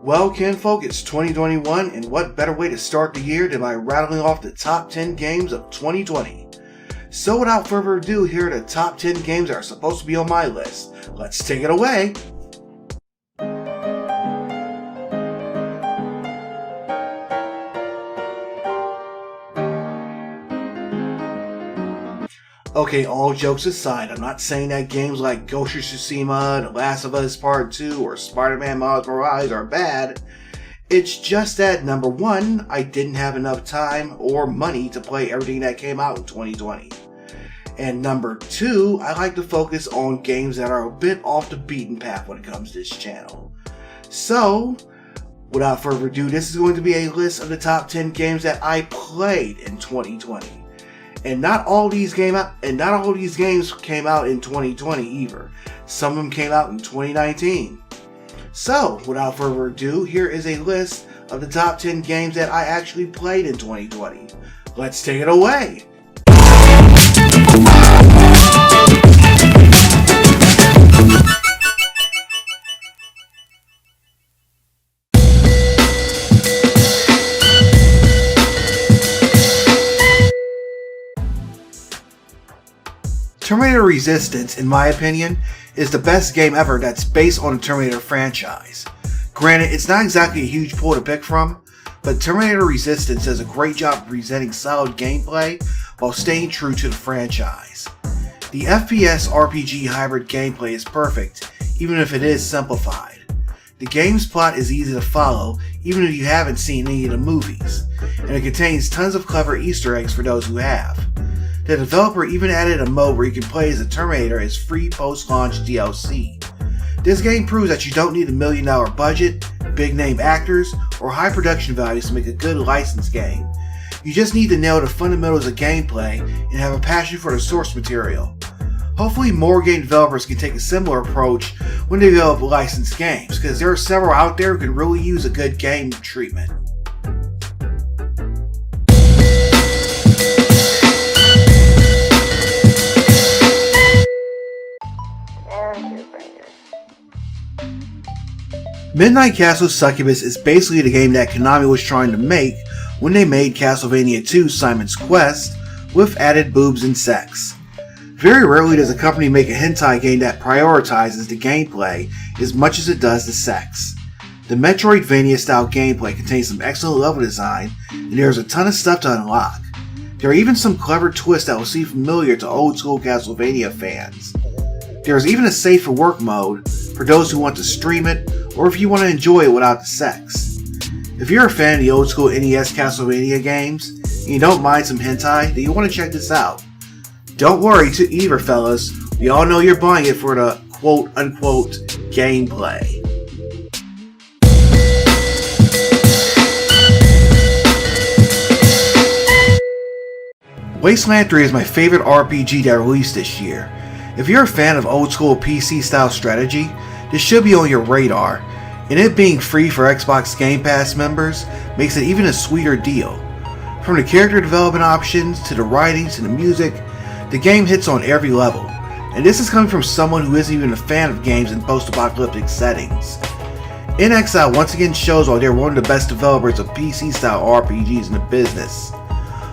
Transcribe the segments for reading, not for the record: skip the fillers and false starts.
Well, kinfolk, it's 2021, and what better way to start the year than by rattling off the top 10 games of 2020. So without further ado, here are the top 10 games that are supposed to be on my list. Let's take it away! Okay, all jokes aside, I'm not saying that games like Ghost of Tsushima, The Last of Us Part 2, or Spider-Man Miles Morales are bad. It's just that, number one, I didn't have enough time or money to play everything that came out in 2020. And number two, I like to focus on games that are a bit off the beaten path when it comes to this channel. So, without further ado, this is going to be a list of the top 10 games that I played in 2020. And not all these games came out in 2020 either. Some of them came out in 2019. So, without further ado, here is a list of the top 10 games that I actually played in 2020. Let's take it away! Terminator Resistance, in my opinion, is the best game ever that's based on the Terminator franchise. Granted, it's not exactly a huge pool to pick from, but Terminator Resistance does a great job of presenting solid gameplay while staying true to the franchise. The FPS RPG hybrid gameplay is perfect, even if it is simplified. The game's plot is easy to follow, even if you haven't seen any of the movies, and it contains tons of clever Easter eggs for those who have. The developer even added a mode where you can play as a Terminator as free post-launch DLC. This game proves that you don't need $1 million budget, big-name actors, or high production values to make a good licensed game. You just need to nail the fundamentals of gameplay and have a passion for the source material. Hopefully more game developers can take a similar approach when they develop licensed games, because there are several out there who can really use a good game treatment. Midnight Castle Succubus is basically the game that Konami was trying to make when they made Castlevania II Simon's Quest with added boobs and sex. Very rarely does a company make a hentai game that prioritizes the gameplay as much as it does the sex. The Metroidvania style gameplay contains some excellent level design, and there's a ton of stuff to unlock. There are even some clever twists that will seem familiar to old school Castlevania fans. There is even a safe for work mode for those who want to stream it, or if you want to enjoy it without the sex. If you're a fan of the old school NES Castlevania games, and you don't mind some hentai, then you want to check this out. Don't worry either, fellas, we all know you're buying it for the quote-unquote gameplay. Wasteland 3 is my favorite RPG that released this year. If you're a fan of old school PC style strategy, this should be on your radar, and it being free for Xbox Game Pass members makes it even a sweeter deal. From the character development options, to the writing, to the music, the game hits on every level, and this is coming from someone who isn't even a fan of games in post-apocalyptic settings. In Exile once again shows why they're one of the best developers of PC style RPGs in the business.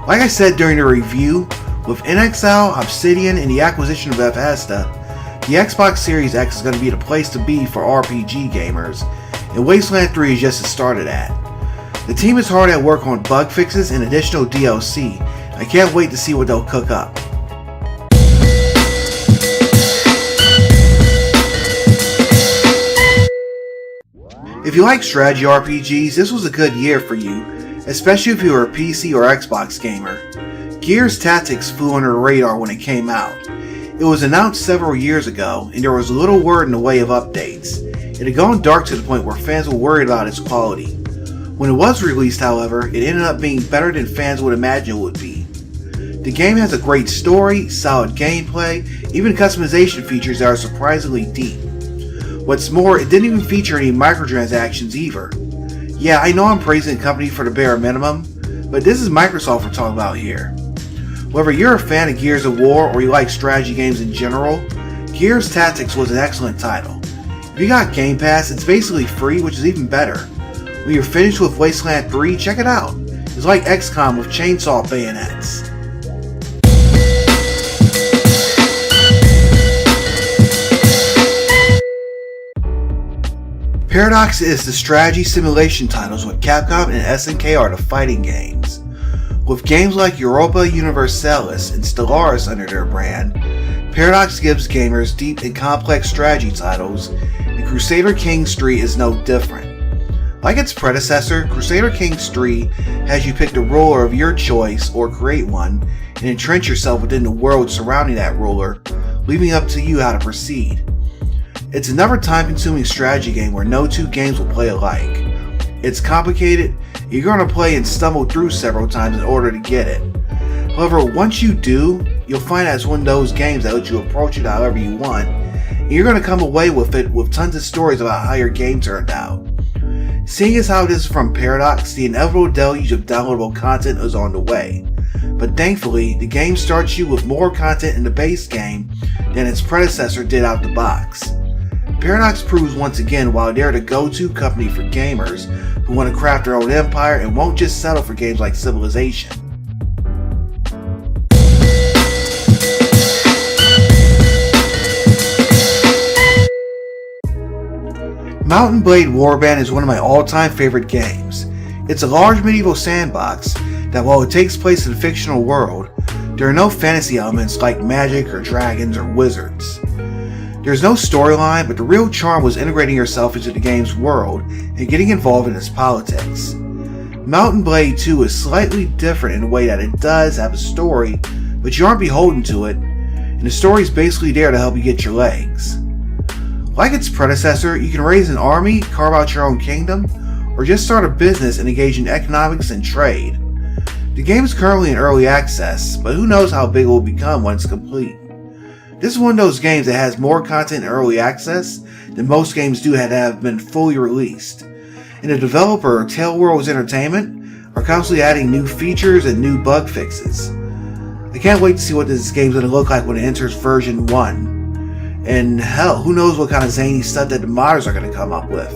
Like I said during the review, with In Exile, Obsidian, and the acquisition of Bethesda, the Xbox Series X is going to be the place to be for RPG gamers, and Wasteland 3 is just the start of that. The team is hard at work on bug fixes and additional DLC. I can't wait to see what they'll cook up. If you like strategy RPGs, this was a good year for you, especially if you were a PC or Xbox gamer. Gears Tactics flew under the radar when it came out. It was announced several years ago, and there was little word in the way of updates. It had gone dark to the point where fans were worried about its quality. When it was released, however, it ended up being better than fans would imagine it would be. The game has a great story, solid gameplay, even customization features that are surprisingly deep. What's more, it didn't even feature any microtransactions either. Yeah, I know I'm praising the company for the bare minimum, but this is Microsoft we're talking about here. Whether you're a fan of Gears of War or you like strategy games in general, Gears Tactics was an excellent title. If you got Game Pass, it's basically free, which is even better. When you're finished with Wasteland 3, check it out. It's like XCOM with chainsaw bayonets. Paradox is the strategy simulation titles with Capcom and SNK are the fighting games. With games like Europa Universalis and Stellaris under their brand, Paradox gives gamers deep and complex strategy titles, and Crusader Kings 3 is no different. Like its predecessor, Crusader Kings 3 has you pick the ruler of your choice or create one and entrench yourself within the world surrounding that ruler, leaving up to you how to proceed. It's another time-consuming strategy game where no two games will play alike. It's complicated, you're going to play and stumble through several times in order to get it. However, once you do, you'll find that it's one of those games that lets you approach it however you want, and you're going to come away with it with tons of stories about how your game turned out. Seeing as how this is from Paradox, the inevitable deluge of downloadable content is on the way. But thankfully, the game starts you with more content in the base game than its predecessor did out the box. Paradox proves once again why they're the go-to company for gamers who want to craft their own empire and won't just settle for games like Civilization. Mountain Blade Warband is one of my all-time favorite games. It's a large medieval sandbox that, while it takes place in a fictional world, there are no fantasy elements like magic or dragons or wizards. There's no storyline, but the real charm was integrating yourself into the game's world and getting involved in its politics. Mountain Blade 2 is slightly different in the way that it does have a story, but you aren't beholden to it, and the story is basically there to help you get your legs. Like its predecessor, you can raise an army, carve out your own kingdom, or just start a business and engage in economics and trade. The game is currently in early access, but who knows how big it will become when it's complete. This is one of those games that has more content in early access than most games do that have been fully released. And the developer, Tailworlds Entertainment, are constantly adding new features and new bug fixes. I can't wait to see what this game's going to look like when it enters version 1. And hell, who knows what kind of zany stuff that the modders are going to come up with.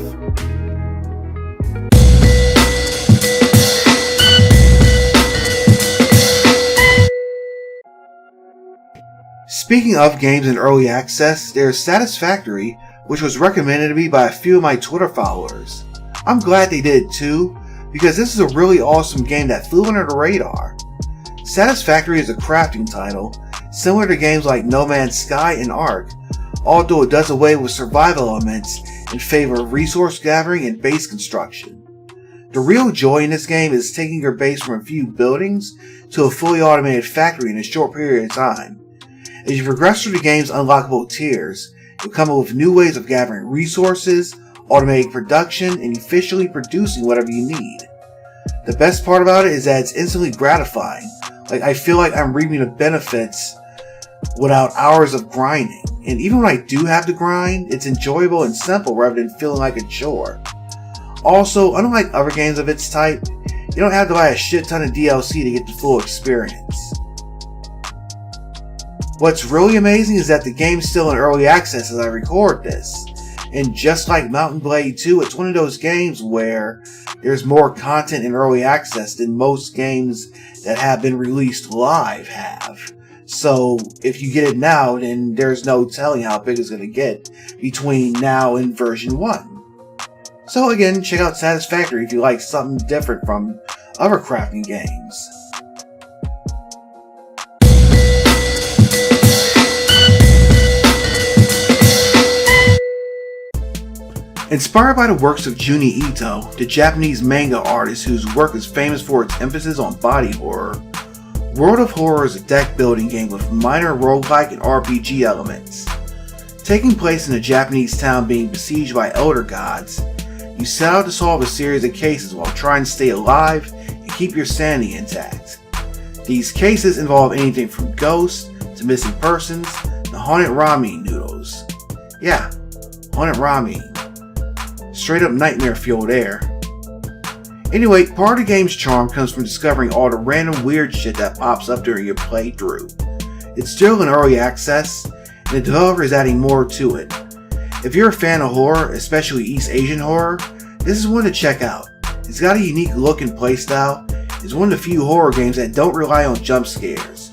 Speaking of games in early access, there's Satisfactory, which was recommended to me by a few of my Twitter followers. I'm glad they did too, because this is a really awesome game that flew under the radar. Satisfactory is a crafting title, similar to games like No Man's Sky and Ark, although it does away with survival elements in favor of resource gathering and base construction. The real joy in this game is taking your base from a few buildings to a fully automated factory in a short period of time. As you progress through the game's unlockable tiers, you'll come up with new ways of gathering resources, automating production, and efficiently producing whatever you need. The best part about it is that it's instantly gratifying. I feel like I'm reaping the benefits without hours of grinding. And even when I do have to grind, it's enjoyable and simple rather than feeling like a chore. Also, unlike other games of its type, you don't have to buy a shit ton of DLC to get the full experience. What's really amazing is that the game's still in early access as I record this. And just like Mountain Blade 2, it's one of those games where there's more content in early access than most games that have been released live have. So if you get it now, then there's no telling how big it's going to get between now and version 1. So again, check out Satisfactory if you like something different from other crafting games. Inspired by the works of Juni Ito, the Japanese manga artist whose work is famous for its emphasis on body horror, World of Horror is a deck building game with minor roguelike and RPG elements. Taking place in a Japanese town being besieged by elder gods, you set out to solve a series of cases while trying to stay alive and keep your sanity intact. These cases involve anything from ghosts to missing persons to haunted ramen noodles. Yeah, haunted ramen. Straight up nightmare fuel there. Anyway, part of the game's charm comes from discovering all the random weird shit that pops up during your playthrough. It's still in early access, and the developer is adding more to it. If you're a fan of horror, especially East Asian horror, this is one to check out. It's got a unique look and playstyle. It's one of the few horror games that don't rely on jump scares.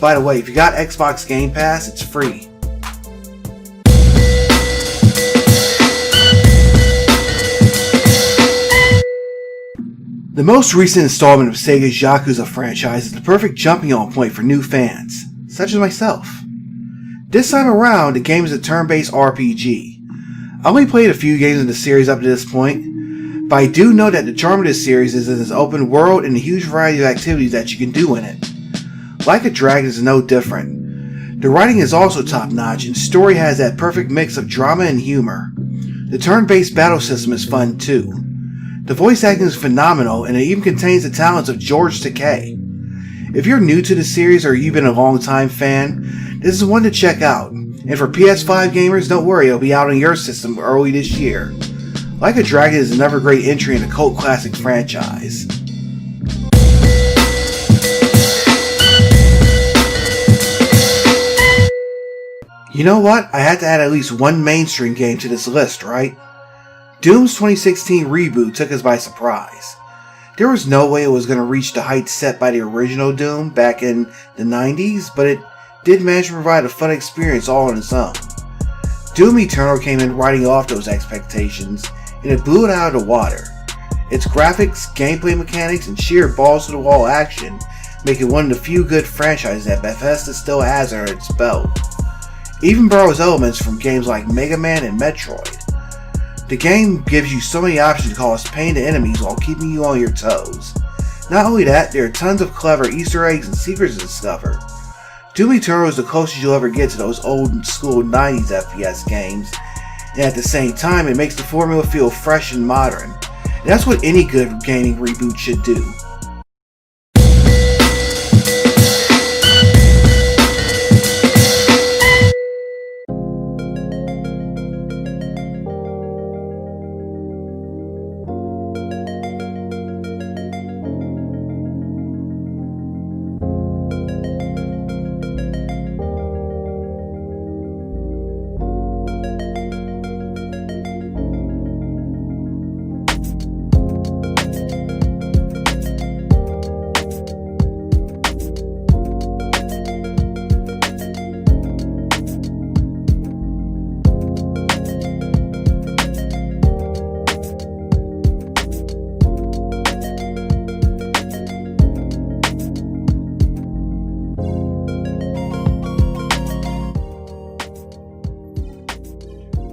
By the way, if you got Xbox Game Pass, it's free. The most recent installment of Sega's Yakuza franchise is the perfect jumping on point for new fans, such as myself. This time around, the game is a turn-based RPG. I only played a few games in the series up to this point, but I do know that the charm of this series is in its open world and the huge variety of activities that you can do in it. Like a Dragon is no different. The writing is also top-notch and the story has that perfect mix of drama and humor. The turn-based battle system is fun too. The voice acting is phenomenal and it even contains the talents of George Takei. If you're new to the series or you've been a long-time fan, this is one to check out. And for PS5 gamers, don't worry, it'll be out on your system early this year. Like a Dragon is another great entry in the cult classic franchise. You know what? I had to add at least one mainstream game to this list, right? Doom's 2016 reboot took us by surprise. There was no way it was going to reach the heights set by the original Doom back in the 90s, but it did manage to provide a fun experience all on its own. Doom Eternal came in riding off those expectations, and it blew it out of the water. Its graphics, gameplay mechanics, and sheer balls-to-the-wall action make it one of the few good franchises that Bethesda still has under its belt. It even borrows elements from games like Mega Man and Metroid. The game gives you so many options to cause pain to enemies while keeping you on your toes. Not only that, there are tons of clever Easter eggs and secrets to discover. Doom Eternal is the closest you'll ever get to those old school 90s FPS games, and at the same time it makes the formula feel fresh and modern. And that's what any good gaming reboot should do.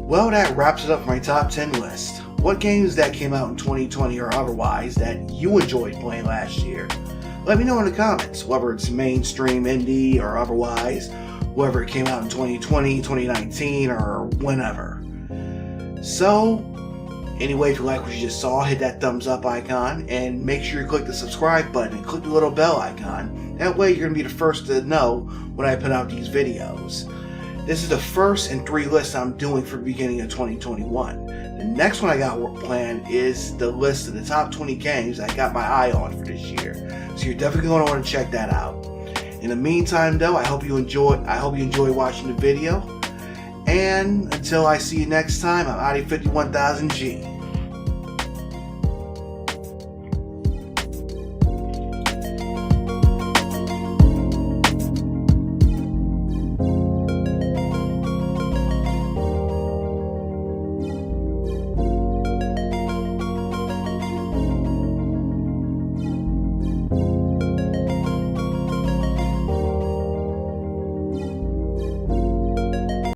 Well, that wraps it up for my top 10 list. What games that came out in 2020 or otherwise that you enjoyed playing last year? Let me know in the comments, whether it's mainstream, indie, or otherwise, whether it came out in 2020, 2019, or whenever. So, anyway, if you like what you just saw, hit that thumbs up icon, and make sure you click the subscribe button and click the little bell icon. That way you're going to be the first to know when I put out these videos. This is the first in 3 lists I'm doing for the beginning of 2021. The next one I got planned is the list of the top 20 games I got my eye on for this year. So you're definitely going to want to check that out. In the meantime though, I hope you enjoy watching the video. And until I see you next time, I'm Audi 51000G.